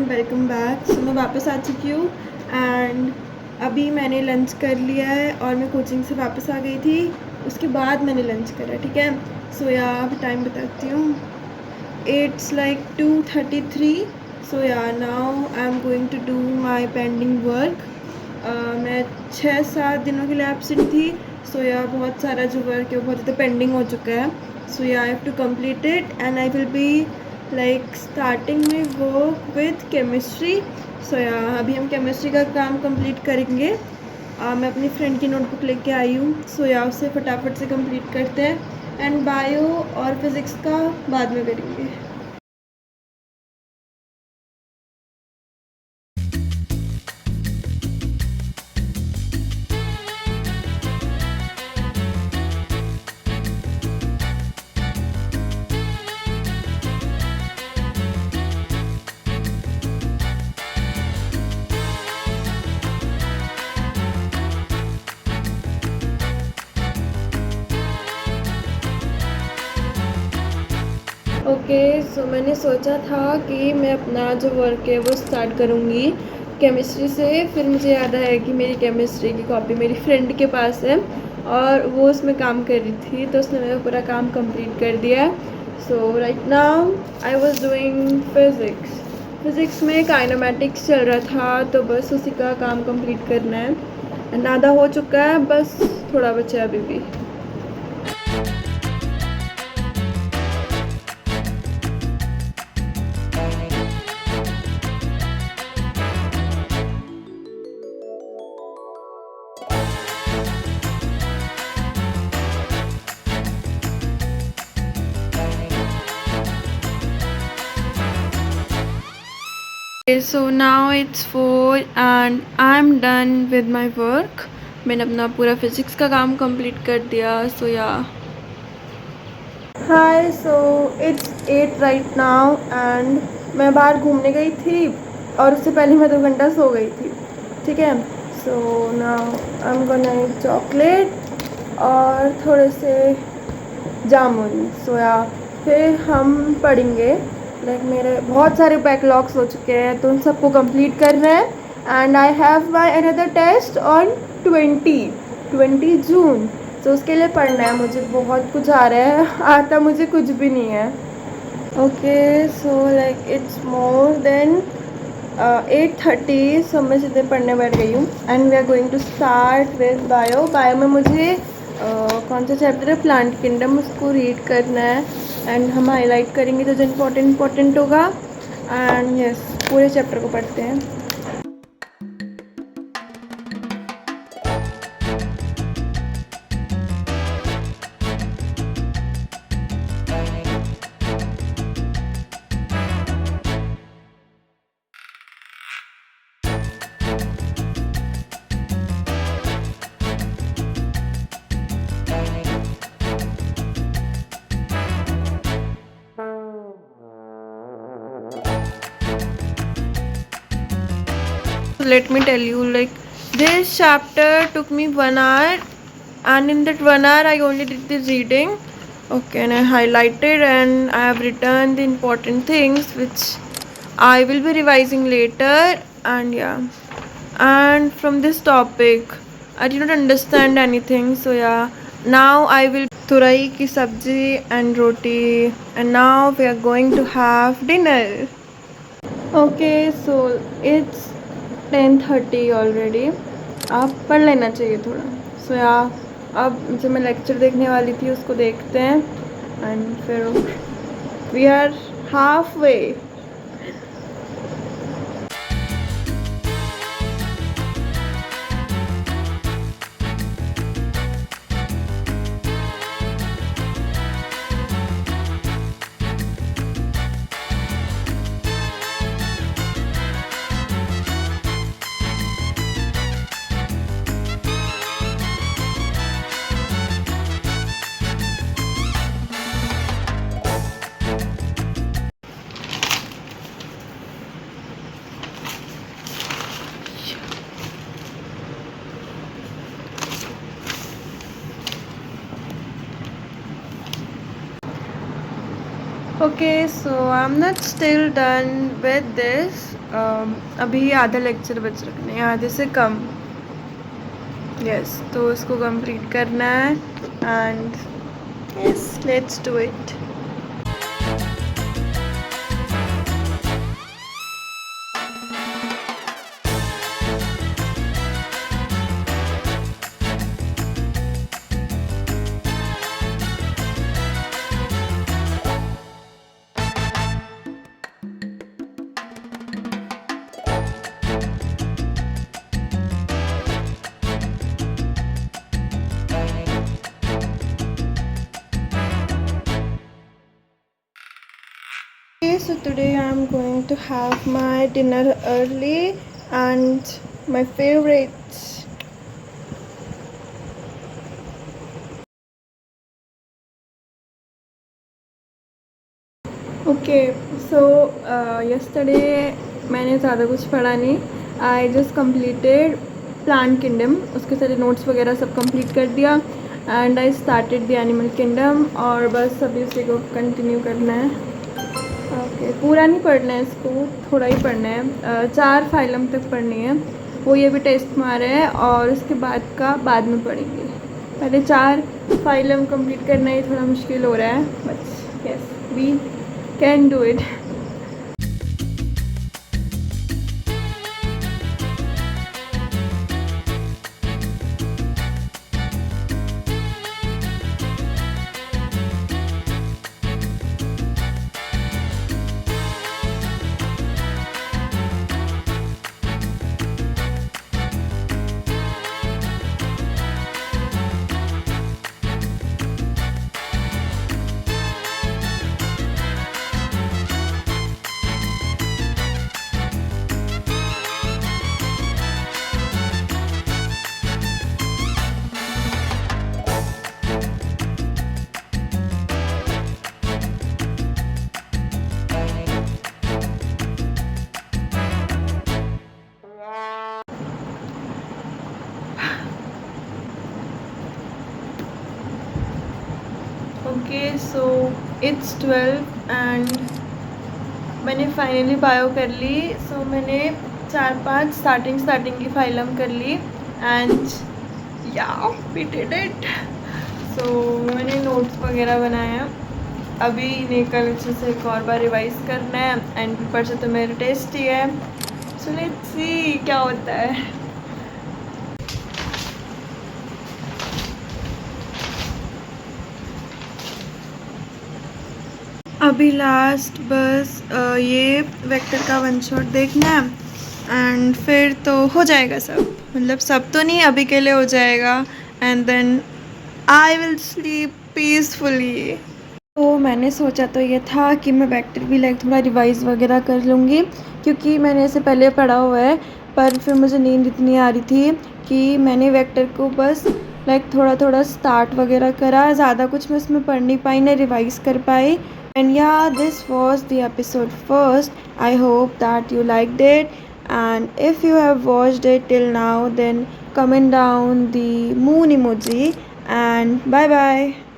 Welcome back. सो मैं वापस आ चुकी हूँ एंड अभी मैंने लंच कर लिया है और मैं कोचिंग से वापस आ गई थी। उसके बाद मैंने लंच करा, ठीक है। सो या अभी टाइम बताती हूँ, it's like 2:33। So yeah now I am going to do my pending work. मैं 6-7 दिनों के लिए एब्सेंट थी। सो या बहुत सारा जो वर्क है वो बहुत ज़्यादा पेंडिंग हो चुका है। So yeah I have to complete it and I will be like starting में work with chemistry. So yeah अभी हम केमिस्ट्री का काम कंप्लीट करेंगे। मैं अपनी फ्रेंड की नोटबुक लेके आई हूँ। सो या उसे फटाफट से कंप्लीट करते हैं एंड बायो और फिज़िक्स का बाद में करेंगे। ओके, सो मैंने सोचा था कि मैं अपना जो वर्क है वो स्टार्ट करूँगी केमिस्ट्री से। फिर मुझे याद आया कि मेरी केमिस्ट्री की कॉपी मेरी फ्रेंड के पास है और वो उसमें काम कर रही थी, तो उसने मेरा पूरा काम कंप्लीट कर दिया है। So right now I was doing physics में काइनेमैटिक्स चल रहा था, तो बस उसी का काम कंप्लीट करना है एंड आधा हो चुका है, बस थोड़ा बचा है अभी भी। So now it's 4 and I am done with my work. मैंने अपना पूरा फिज़िक्स का काम कंप्लीट कर दिया। So yeah hi, so it's 8 right now and मैं बाहर घूमने गई थी और उससे पहले मैं 2 घंटा सो गई थी, ठीक है। So now I am gonna eat chocolate और थोड़े से जामुन। सो या फिर हम पढ़ेंगे। लाइक मेरे बहुत सारे बैकलॉग्स हो चुके हैं, तो उन सबको कंप्लीट करना है and I have my another test on 20 June. तो उसके लिए पढ़ना है मुझे, बहुत कुछ आ रहा है, आता मुझे कुछ भी नहीं है। Okay, so like it's more than 8:30। So मैं सीधे पढ़ने बैठ गई हूँ and we are going to start with bio में मुझे कौन सा चैप्टर है, प्लांट किंगडम, उसको रीड करना है एंड हम हाईलाइट करेंगे जो जो इम्पोर्टेंट होगा एंड यस पूरे चैप्टर को पढ़ते हैं। Let me tell you, like this chapter took me 1 hour and in that 1 hour I only did the reading. Okay, and I highlighted and I have written the important things which I will be revising later. And yeah, and from this topic I did not understand anything. So yeah, now I will turai ki sabji and roti and now we are going to have dinner. Okay, so it's 10:30 already. आप पढ़ लेना चाहिए थोड़ा। सो या अब जो मैं lecture देखने वाली थी उसको देखते हैं एंड फिर we are halfway. Okay, so I'm not still done with this अभी आधा लेक्चर बच रखने हैं, आधे से कम। यस, तो इसको कंप्लीट करना है and yes, let's do it. Okay, so today I'm going to have my dinner early and my favorites. Okay, so yesterday मैंने ज़्यादा कुछ पढ़ा नहीं। I just completed Plant Kingdom, उसके सारे नोट्स वगैरह सब कंप्लीट कर दिया and I started the animal kingdom, और बस अभी उसी को कंटिन्यू करना है। ओके, पूरा नहीं पढ़ना है इसको, थोड़ा ही पढ़ना है। 4 फाइलम तक पढ़नी है, वो ये भी टेस्ट मारा है और उसके बाद का बाद में पढ़ेंगे। पहले 4 फाइलम कंप्लीट करना ही थोड़ा मुश्किल हो रहा है, but yes we can do it. Okay, so it's 12 and मैंने फाइनली बायो कर ली। सो मैंने 4-5 स्टार्टिंग की फाइलम कर ली and yeah we did it. So मैंने नोट्स वगैरह बनाया, अभी इन्हें कल से एक और बार रिवाइज करना है एंड पेपर से तो मेरा टेस्ट ही है। सो लेट्स सी क्या होता है। अभी लास्ट बस ये वेक्टर का वन शॉट देखना है एंड फिर तो हो जाएगा सब, मतलब सब तो नहीं, अभी के लिए हो जाएगा and then I will sleep peacefully. तो मैंने सोचा तो ये था कि मैं वेक्टर भी लाइक थोड़ा रिवाइज़ वगैरह कर लूँगी, क्योंकि मैंने इसे पहले पढ़ा हुआ है, पर फिर मुझे नींद इतनी आ रही थी कि मैंने वेक्टर को बस लाइक थोड़ा थोड़ा स्टार्ट वगैरह करा, ज़्यादा कुछ मैं इसमें पढ़ नहीं पाई, ना रिवाइज़ कर पाई। And yeah, this was the episode first. I hope that you liked it, and if you have watched it till now, then comment down the moon emoji, and bye bye.